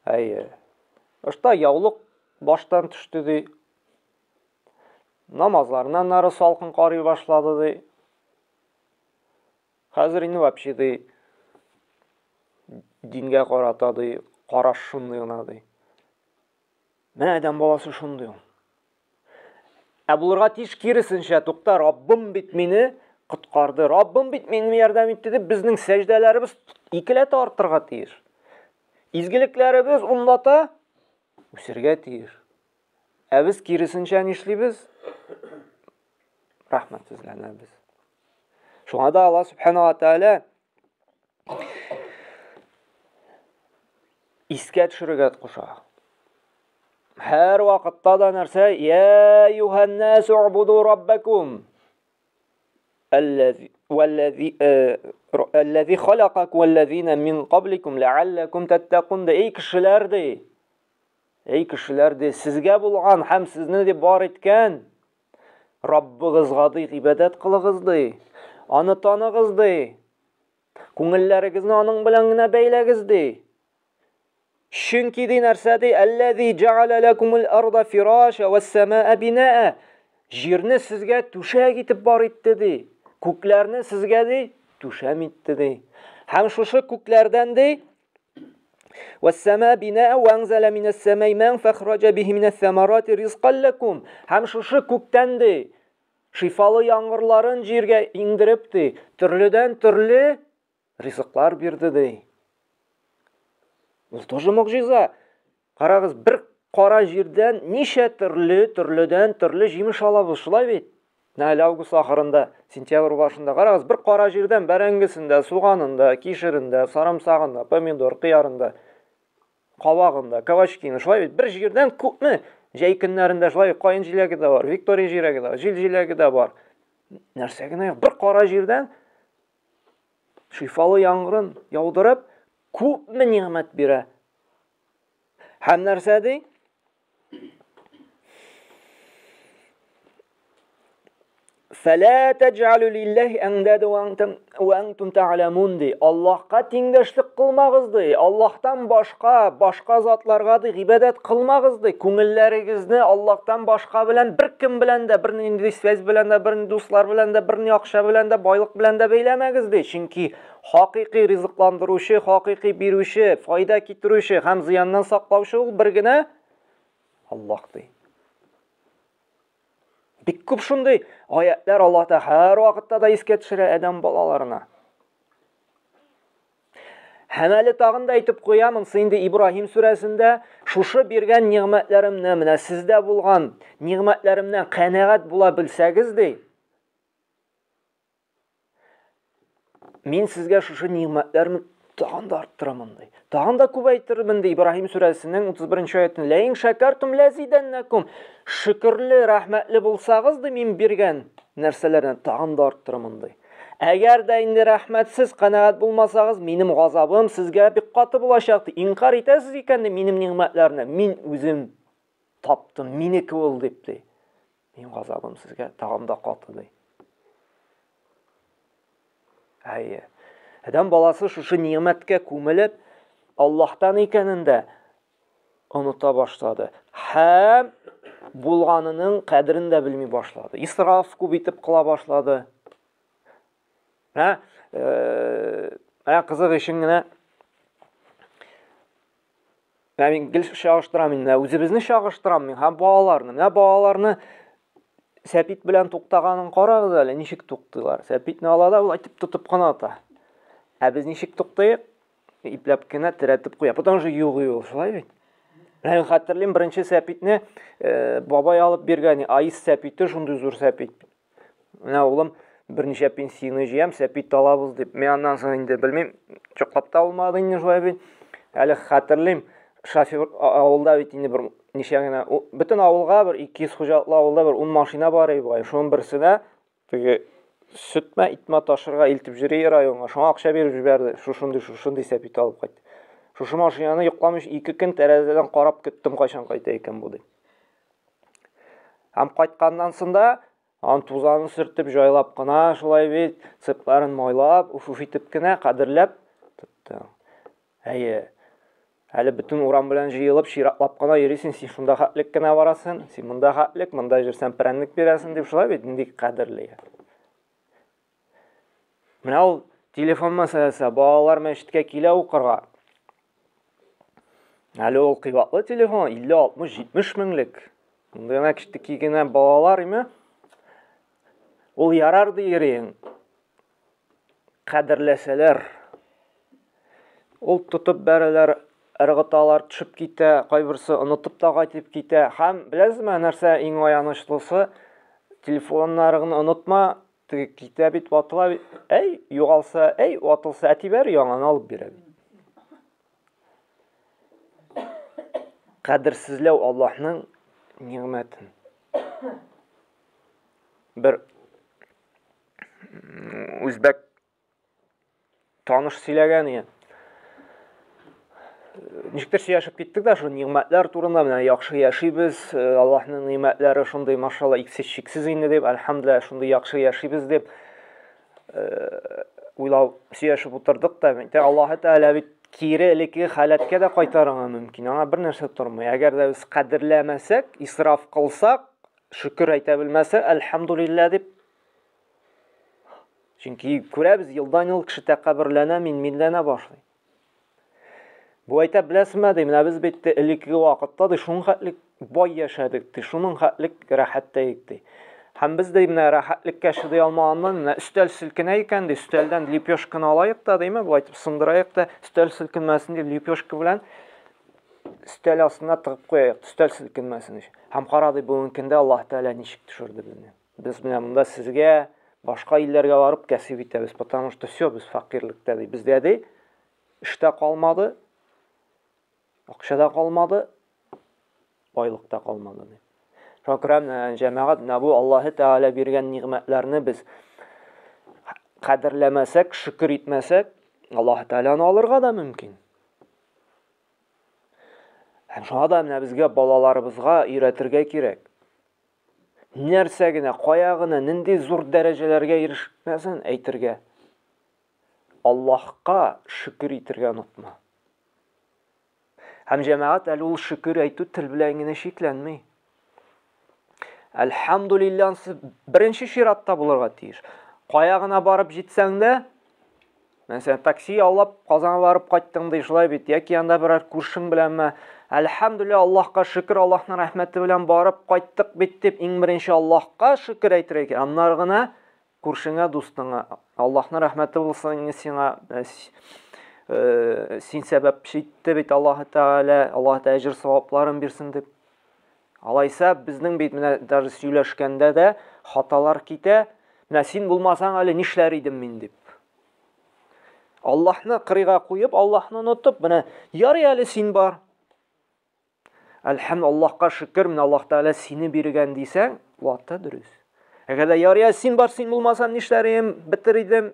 Башта яулык баштан төште. Намазларыннан нары салкын карый башлады. Хәзер инде вообще дингә карата караш шундый гына. Менә адәм баласы шундый. Булырга тиеш киресенчә, тукта, Раббым бит мине коткарды, Раббым бит мине ярдәм итте дип безнең сәҗдәләребез икеләтә артырга тиеш. Изгелекләребез унлата үсәргә тиеш. Без киресенчә нишлибез? Рәхмәтсезләнәбез. Шуңа да Аллаһ Субханаһу ва Тәгалә искә төшерергә куша. Һәр вакытта да нәрсә? Я юханнас убуду раббакум الذي خلقكم والذين من قبلكم لعلكم تتقون. Эй кешеләр, сезгә булган һәм сезне бар иткән Раббыгызга гыйбадат кылыгыз, аны таныгыз, күңелләрегезне аның белән генә бәйләгез. Чөнки нәрсә Аллази джа'ала лакумул арда фираша вас-самаа бинаа. Җирне сезгә түшәк итеп бар итте. Күкләрне сезгә түшәм итте. Һәм шушы күкләрдән وَالسَّمَاءَ بِنَاءً وَأَنزَلَ مِنَ السَّمَاءِ مَاءً فَأَخْرَجَ بِهِ مِنَ الثَّمَرَاتِ رِزْقًا لَكُمْ. Һәм шушы күктән шифалы яңгырларын җиргә иңдереп төрледән төрле ризыклар бирде. Ул тоже мөгъҗиза. Карагыз, бер кара җирдән ничә төрледән төрле җимеш алабыз, шулай бит. Август ахырында, сентябрь башында карагыз, бер кара җирдән бәрәңгесендә, суганында, кишерендә, сарымсагында, помидор, кыярында, кабагында, кабачкины, шулай бит. Бер җирдән күпме? Җәй көннәрендә шулай кайын җиләге дә бар, Виктория җиләге дә бар, җил җиләге дә бар. Нәрсә генә бер кара җирдән шифалы яңгырын яудырып, күпме ниъмәт бирә. Һәм нәрсә فَلَا تَجْعَلُوا لِلَّهِ أَنْدَادًا وَأَنْتُمْ تَعْلَمُونَ. Аллаһка тиңдәшлек кылмагыз. Аллаһтан башка затларга гыйбадат кылмагыз. Күңелләрегезне Аллаһтан башка белән бер кем белән дә, бер нинди связь белән дә, бер дуслар белән дә, бер ни акча белән дә, байлык белән дә бәйләмәгез. Чөнки хакыйкый ризыкландыручы, хакыйкый бирүче, файда китерүче һәм зыяннан саклаучы ул бер генә Аллаһ. Бик күп шундый аятлар Аллаһта һәр вакытта да искә төшерә адәм балаларына. Һәм әле тагын да әйтеп куямын, инде Ибраһим сүрәсендә шушы биргән нигъмәтләремне, менә сездә булган нигъмәтләремнән канәгать була белсәгез ди, мин сезгә шушы нигъмәтләрне тагын да арттырамын ди. Тагын да күбәйтермен ди. Ибраһим сүрәсенең 31-нче аятында «Ла ин шакартум лазиданнакум». Шөкрле, рәхмәтле булсагыз ди, мин биргән нәрсәләрне тагын да арттырамын ди. Әгәр дә инде рәхмәтсез, канәгать булмасагыз, минем газабым сезгә бик каты булачак ди. Инкар итәсез икән ди минем нигъмәтләрне. Мин үзем таптым, минеке ул дип ди. Минем газабым сезгә тагын да каты ди. Әйе. Адам баласы шушы нигъмәткә күмелеп, Аллаһтан икәнен дә оныта башлады. Һәм булганының кадерен дә белми башлады. Исраф күп итеп кыла башлады. Кызык өчен генә мин гел чагыштырам инде, үзебезне чагыштырам мин һәм балаларны. Менә балаларны сәпит белән туктаганын карагыз әле, ничек туктыйлар. Сәпитне алада, ул әйтеп тотып кына ата. Ә без ничек туктыйк? Ипләп кенә терәтеп куя. Потом же югый ул, шулай бит. Мин хәтерлим, беренче сәпитне бабай алып биргән, айыс сәпите, шундый зур сәпит. Менә улым берничә пенсияны җыям, сәпит алабыз дип. Мен аннан соң инде белмим, чоклап та алмады инде шулай бит. Әле хәтерлим, шофер авылда бит инде бер ничә генә, бөтен авылга бер 200 хуҗалыклы авылда бер 10 машина бар иде. Шуның берсенә теге sütme itme taşırga iltip jüri rayonga. Şuna akşa berip jibərdi. Şuşunday səpit alıb qaytdı. Şuşu maşinanı yoklamış 2 gün tərəzədən qarab küttüm qaşan qayta ekan bu. Həm qaytqandan sonra tuzanı sürtüp joylap qına, şulay bit, sıpların moylap, ufuf itip kine qadirləb tutdu. Әйе. Әле bütün uran белән җыелып, ширaqlap qına йөрисең, син шунда хәтлек кенә барасың, син монда хәтлек, монда җирсән прәнник бирәсең дип шулай бит, инде кадерле. Менә ул телефон мәсьәләсе, балалар мәчеткә килә укырга. Әле ул кыйбатлы телефон, 50, 60, 70 меңлек. Монда гына кичтеки генә балалар име? Ул ярар диерең. Кадерләсәләр. Ул тотып бәрәләр, ыргыталар, төшеп китә, кайберсе онытып та кайтып китә. Һәм беләсезме, нәрсә иң аянычлысы? Телефоннарыгны онытма. Китә бит, ватыла бит. Югалса, ватылса, әтибәр яңаны алып бирә бит. Кадерсезләү Аллаһның нигъмәтен. Бер үзбәк таныш сөйләгән иде. Ничектер сөйләшеп киттек дә, шу нигъмәтләр турында, менә яхшы яшибез, Аллаһның нигъмәтләре шундый, машалла, иксез-чиксез инде дип, әлхәмдүлилләһ, шундый яхшы яшибез дип уйлап сөйләшеп утырдык та, Аллаһ Тәгалә бит кире элекке халәткә дә кайтарырга мөмкин. Аңа бер нәрсә тормый. Әгәр дә без кадерләмәсәк, исраф кылсак, шөкер әйтә белмәсәк, әлхәмдүлилләһ дип. Чөнки күрәбез, елдан-ел кеше тәкъбирләнә, минләнә башлый. Бу әйтә беләсезме, ди, менә без бит элекке вакытта ди шуның хәтлек бай яшәдек, ди, шуның хәтлек рәхәттә икти. Һәм без дә менә рәхәтлеккә шыдый алмаганнан, менә өстәл селкенә икән, ди, өстәлдән лепешканы алайык та, диме, бу әйтеп сындырайык та, өстәл селкенмәсен дип лепешка белән өстәл астына тыгып куяйык, өстәл селкенмәсен өчен. Һәм кара ди, бүгенге көндә Аллаһ Тәгалә ничек төшерде безне. Без менә монда сезгә, башка илләргә барып кәсеп итәбез, потому что все, без фәкыйрьлектә ди. Бездә ди эштә калмады, акчада калмады, байлыкта калмады ди. Шөкрәм җәмәгать, бу Аллаһ Тәгалә биргән нигъмәтләрне без кадерләмәсәк, шөкер итмәсәк, Аллаһ Тәгаләне алырга да мөмкин. Һәм шуңа да менә безгә балаларыбызга өйрәтергә кирәк. Нәрсә генә, кая гына, нинди зур дәрәҗәләргә ирешмәсен әйтергә. Аллаһка шөкер итергә онытма. Һәм җәмәгать, әле ул шөкер әйтү тел белән генә шикләнми. Әлхәмдүлилләһ беренче чиратта булырга тиеш. Кая гына барып җитсәң дә, мәсәлән, такси аулап Казанга барып кайттың ди, шулай бит, яки анда берәр күршең беләнме, әлхәмдүлилләһ, Аллаһка шөкер, Аллаһның рәхмәте белән барып кайттык бит дип, иң беренче Аллаһка шөкер әйтергә кирәк. Аннары гына күршеңә, дустыңа, Аллаһның рәхмәте булсын сиңа, Син сәбәпче итте бит Аллаһы Тәгалә, Аллаһ да әҗр савапларын бирсен дип. Алайса безнең бит менә даже сөйләшкәндә дә хаталар китә. Менә син булмасаң әле нишләр идем мин дип. Аллаһны кырыйга куеп, Аллаһны онытып, менә ярый әле син бар. Аллаһка шөкер, менә Аллаһ Тәгалә сине биргән дисәң, вакытта дөрес. Әгәр дә ярый син бар, син булмасаң нишләр идем, битер идем.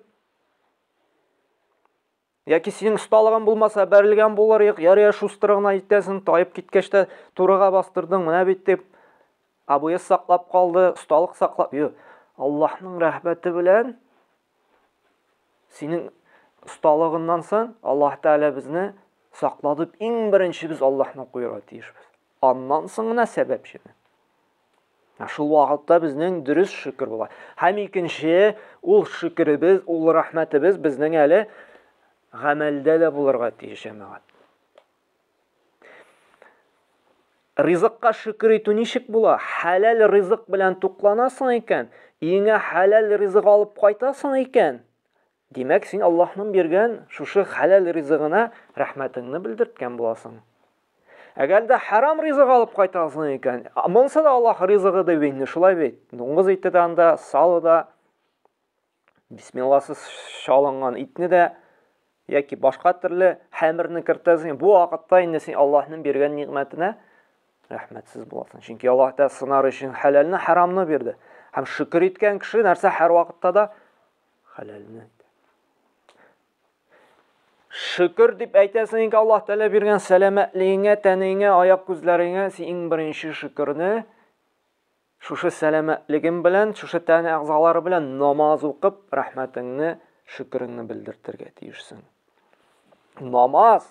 Яки синең осталыгың булмаса, бәрелгән булыр, ярый шустырыгына җитәсең, таеп киткәч тә турыга бастырдың, менә бит дип. Абуя саклап калды, осталык саклап. Юк, Аллаһның рәхмәте белән синең осталыгыннан соң Аллаһ Тәгалә безне саклады. Иң беренче без Аллаһны куярга тиешбез. Аннан соң гына сәбәпчене. Шул вакытта безнең дөрес шөкер була. Һәм икенче, ул шөкеребез, ул рәхмәтебез безнең әле гамәлдә дә булырга тиеш җәмәгать. Ризыкка шөкер итү ничек була? Халал ризык белән тукланасың икән, иңә халал ризык алып кайтасың икән. Димәк, син Аллаһның биргән шушы халал ризыгына рәхмәтеңне белдерткән буласың. Әгәр дә харам ризык алып кайтасың икән, монсы да Аллаһ ризыгы дип инде, шулай бит. Дуңгыз ите да, салы да, бисмилласыз шалынган итне дә, яки башка төрле хәмерне кертәсең. Бу вакытта инде син Аллаһның биргән нигъмәтенә рәхмәтсез буласың. Чөнки Аллаһ та сынар өчен халалны, харамны бирде. Һәм шөкер иткән кеше нәрсә һәр вакытта да халалны. Шөкер дип әйтәсең инде Аллаһ Тәгалә биргән сәламәтлегеңә, тәнеңә, аяк күзләреңә, син иң беренче шөкерне шушы сәламәтлегең белән, шушы тән әгъзалары белән намаз укып, рәхмәтеңне, шөкереңне белдертергә тиешсең. Намаз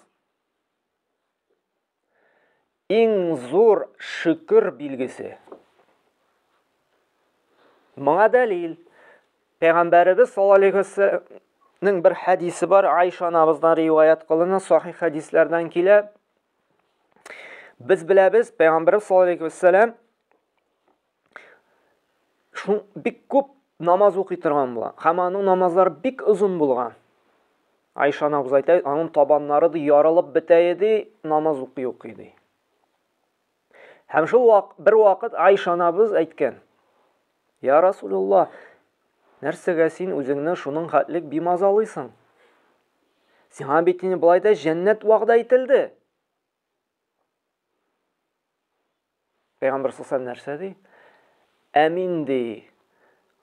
иң зур шөкер билгесе. Моңа дәлил. Пәйгамбәрбез саллаллаһу алейхи ва саллямның бер хадисе бар, Айша анабыздан риваят кылына, сахих хадисләрдән килә. Без беләбез, Пәйгамбәрбез саллаллаһу алейхи ва саллям шун бик күп намаз укый торган була. Һәм аның намазлары бик озын булган. Айша анабыз әйтә, аның табаннары да ярылып бетә иде, намаз укый ди. Һәм шул бер вакыт Айша анабыз әйткән: "Я Расулуллаһ, нәрсәгә син үзеңне шуның хәтлек бимазалыйсың? Сиңа бит инде булай да җәннәт вәгъдә ителде." Пәйгамбер саллаллаһу нәрсә ди? Әмин ди,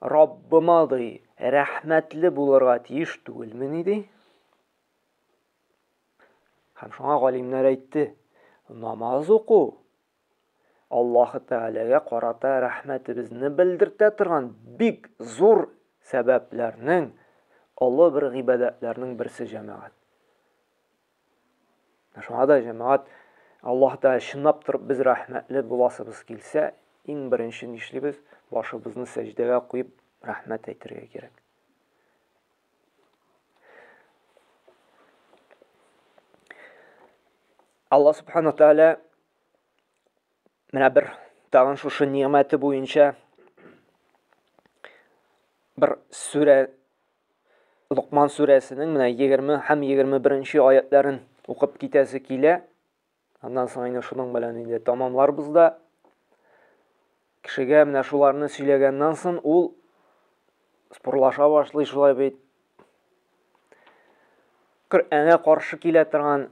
Раббыма ди, рәхмәтле булырга тиеш түгелмени ди. Һәм шуңа галимнәр әйтте, намаз уку Аллаһы Тәгаләгә карата рәхмәтебезне белдертә торган бик зур сәбәпләрнең, олы бер гыйбадәтләрнең берсе җәмәгать. Шуңа да җәмәгать, Аллаһ Тәгалә чынлап торып без рәхмәтле буласыбыз килсә, иң беренче нишлибез? Башыбызны сәҗдәгә куеп рәхмәт әйтергә кирәк. Аллаһ Субханаһу ва Тәгалә менә бер тагын шушы ниъмәте буенча бер сүрә, Луқман сүрәсенең менә 20 һәм 21 аятларын укып китәсе килә. Аннан соң инде шуның белән инде тамамларбыз да. Кешегә менә шуларны сөйләгәннән соң ул спорлаша башлый, шулай бит. Коръәнгә каршы килә торган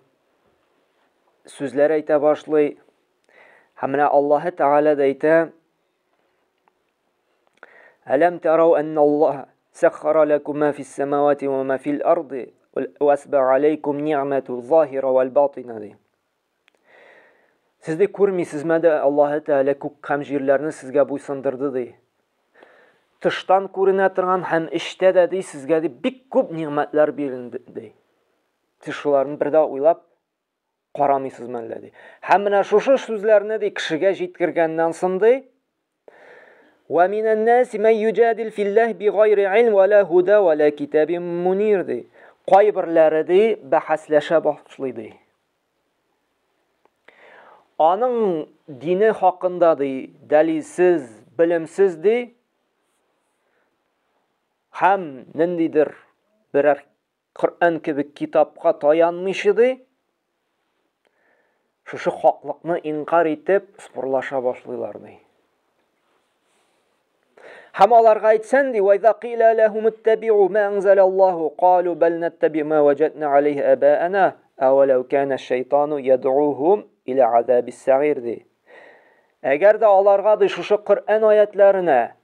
сүзләр әйтә башлый. Һәм менә Аллаһы Тәгалә дә әйтә: "Алам тарау анна Аллаһ саххара лакум ма фис самавати ва ма фил арди ва асбага алейкум ниъмату захира вал батина." Сез дә күрмисезме дә Аллаһы Тәгалә күк һәм җирләрне сезгә буйсындырды ди. Тыштан күренә торган һәм эчтә дә ди сезгә ди бик күп ниъмәтләр бирелде ди. Сез шуларны бер дә уйлап карамыйсызмы әллә ди. Һәм менә шушы сүзләрне ди кешегә җиткергәннән соң ди: "Ва минан наси ман юҗадил филлаһ бигайри илм ва ла худа ва ла китабин мунир" ди. Кайберләре ди бәхәсләшә башлый ди. Аның дине хакында ди дәлилсез, белемсез ди. Һәм ниндидер берәр Коръән кебек китапка таянмыйчы ди. Шушы хаклыкны инкар итеп спорлаша башлыйлар ди. Һәм аларга әйтсәң ди, "Ва иза кила лахум иттаби'у ма анзалаллаху калу бал наттаби ма ваҗадна алейхи абаана авалау кана шайтану яд'уhum ила азабис-сагир" ди. Әгәр дә аларга ди шушы Коръән аятларына,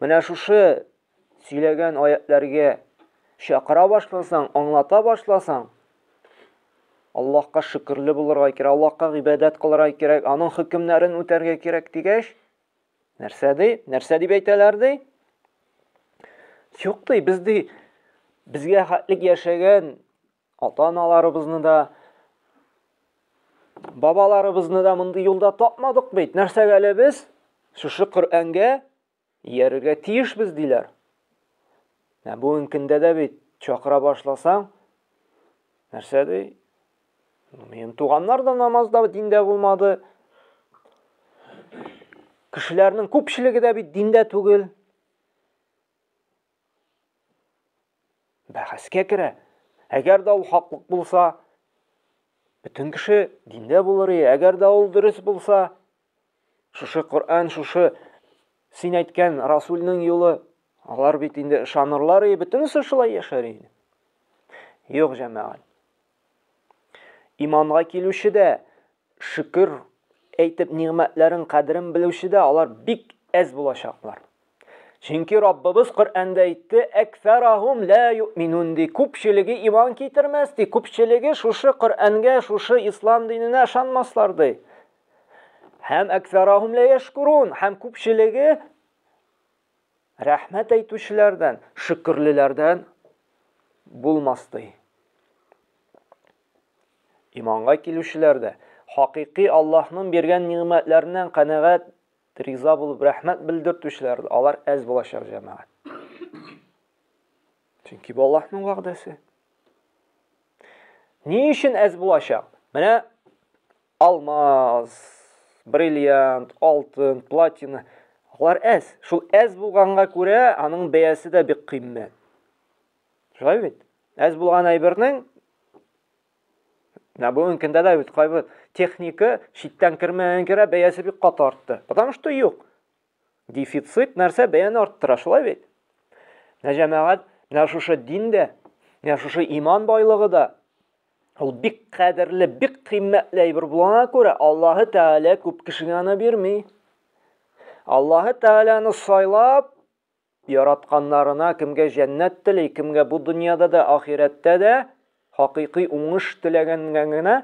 менә шушы сөйләгән аятларга чакыра башласаң, аңлата башласаң, Аллаһка шөкерле булырга кирәк, Аллаһка гыйбадат кылырга кирәк, аның хөкемнәрен үтәргә кирәк дигәч, нәрсә ди? Нәрсә дип әйтәләр ди? Юк ди, безгә хәтлек яшәгән ата-аналарыбызны да, бабаларыбызны да мондый юлда тапмадык бит. Нәрсәгә әле без шушы Коръәнгә иярергә тиешбез диләр. Бүгенге көндә дә бит чакыра башласаң, нәрсә ди? Минем туганнар да намазда, диндә булмады. Кешеләрнең күпчелеге дә бит диндә түгел. Бәхәскә керә. Әгәр дә ул хаклык булса, бөтен кеше диндә булыр иде. Әгәр дә ул дөрес булса, шушы Коръән, шушы син әйткән Расулның юлы, алар бит инде ышанырлар иде, бөтенесе шулай яшәр иде. Юк, җәмәгать. Иманга килүче дә, шөкер әйтеп ниъмәтләрен кадерен белүче дә, алар бик әз булачаклар. Чөнки Раббыбыз Коръәндә әйтте, "Аксарахум ла юъминун" ди. Күпчелеге иман китермәс ди. Күпчелеге шушы Коръәнгә, шушы ислам диненә ышанмаслар ди. Һәм аксарахум ла яшкурун. Һәм күпчелеге рәхмәт әйтүчеләрдән, шөкерлеләрдән булмас ди. Иманга килүчеләрдә хакыйкый Аллаһның биргән ниъмәтләреннән канәгать, риза булып рәхмәт белдертүчеләр, алар әз булачак җәмәгать. Чөнки бу Аллаһның вәгъдәсе. Ни өчен әз булачак? Менә алмаз, бриллиант, алтын, платина, алар әз. Шул әз булганга күрә аның бәясе дә бик кыйммәт. Шулай бит? Әз булган әйбернең бүгенге көндә дә бит кайбер техника читтән кермәгән кирә бәясе бик каты артты. Потому что юк. Дефицит нәрсә бәяне арттыра, шулай бит? Җәмәгать, менә шушы диндә, менә шушы иман байлыгы да ул бик кадерле, бик кыйммәтле әйбер булгана күрә, Аллаһы Тәгалә күп кешегә аны бирми. Аллаһы Тәгаләне сайлап яратканнарына кемгә җәннәт тели, кемгә бу дөньяда да, ахирәттә дә хакыйкый уңыш теләгәнгә генә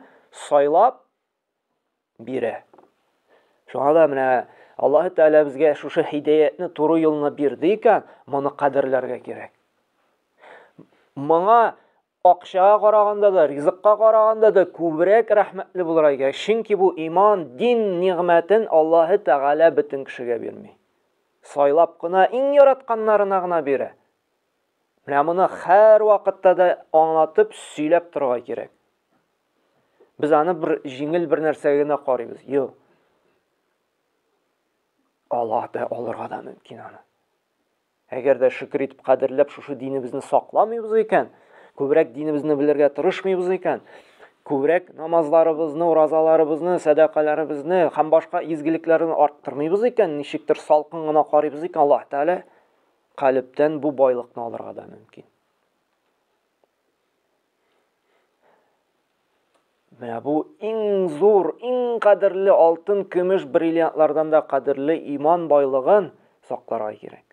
сайлап бирә. Шуңа да менә Аллаһы Тәгалә безгә шушы һидаятны туры юлны бирде икән, моны кадерләргә кирәк. Моңа акчага караганда да, ризыкка караганда да күбрәк рәхмәтле булырга кирәк. Чөнки бу иман, дин нигъмәтен Аллаһы Тәгалә бөтен кешегә бирми. Сайлап кына иң яратканнарына гына бирә. Менә моны һәр вакытта да аңлатып, сөйләп торырга кирәк. Без аны бер җиңел бер нәрсәгә генә карыйбыз. Юк. Аллаһ да алырга да мөмкин аны. Әгәр дә шөкер итеп кадерләп шушы динебезне сакламыйбыз икән, күбрәк динебезне белергә тырышмыйбыз икән, күбрәк намазларыбызны, уразаларыбызны, садакаларыбызны һәм башка изгелекләрне арттырмыйбыз икән, ничектер салкын гына карыйбыз икән, Аллаһ Тәгалә калыптан бу байлыкны алырга да мөмкин. Менә бу иң зур, иң кадерле алтын, көмеш, бриллиантлардан да кадерле иман байлыгын сакларга кирәк.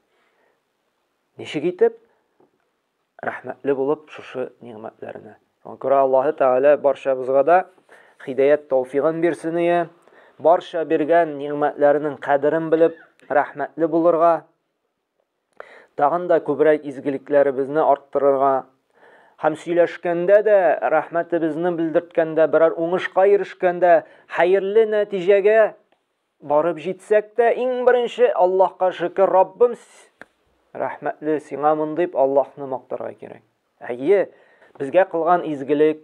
Ничек итеп? Рәхмәтле булып шушы нигъмәтләренә. Шуңа күрә Аллаһы Тәгалә барчабызга да хидаят тауфигын бирсен, барча биргән нигъмәтләренең кадерен белеп рәхмәтле булырга, тагын да күбрәк изгелекләребезне арттырырга, һәм сөйләшкәндә дә рәхмәтебезне белдерткәндә, берәр уңышка ирешкәндә, хәерле нәтиҗәгә барып җитсәк тә, иң беренче Аллаһка шөкер, Раббым рәхмәтле сиңа дип Аллаһны мактарга кирәк. Әйе, безгә кылган изгелек,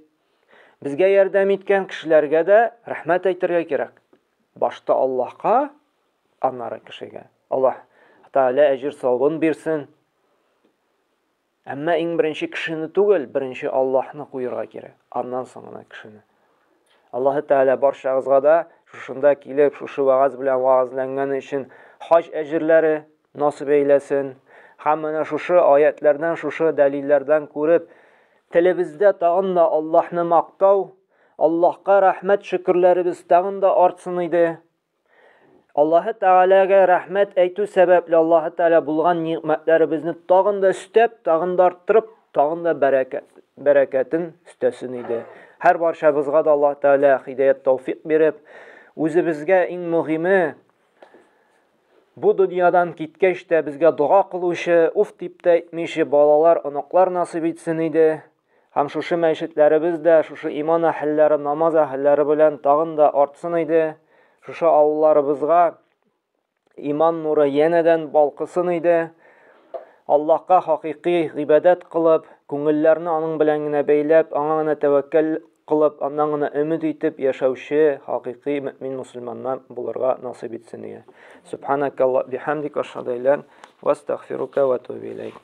безгә ярдәм иткән кешеләргә дә рәхмәт әйтергә кирәк. Башта Аллаһка, аннары кешегә. Аллаһ Тәгалә әҗр савабын бирсен. Әмма иң беренче кешене түгел, беренче Аллаһны куярга кирәк. Аннан соң гына кешене. Аллаһ Тәгалә барчагызга да шушында килеп, шушы вагыз белән вагызланган өчен хаҗ әҗерләре насыйп әйләсен. Һәм менә шушы аятлардан, шушы дәлилләрдән күреп, телебездә тагын да Аллаһны мактау, Аллаһка рәхмәт шөкерләребез тагын да артсын иде. Аллаһ Тәгаләгә рәхмәт әйтү сәбәпле Аллаһ Тәгалә булган ниъмәтләребезне тагын да өстәп, тагын да арттырып, тагын да бәрәкәтен өстәсен иде. Һәр барчабызга да Аллаһ Тәгалә хидаят тауфик биреп, үзебезгә иң мөһиме бу дөньядан киткәч тә безгә дуа кылучы, уф дип тә әйтмичә балалар, оныклар насыйп итсен иде. Һәм шушы мәчетләребез дә, шушы иман әһелләре, намаз әһелләре белән тагын да артсын иде. Шушы авылларыбызга иман нуры янәдән балкысын иде. Аллаһка хакыйкый гыйбадәт кылып, күңелләрне аның белән генә бәйләп, аңа гына тәвәккәл кылып, аннан гына өмид итеп яшәүче хакыйкый мөэмин мусульманнар булырга насыйп итсен иде. Субханакалла бихамдик ашһаду ан ла ва астагфирука ва атубу илейк.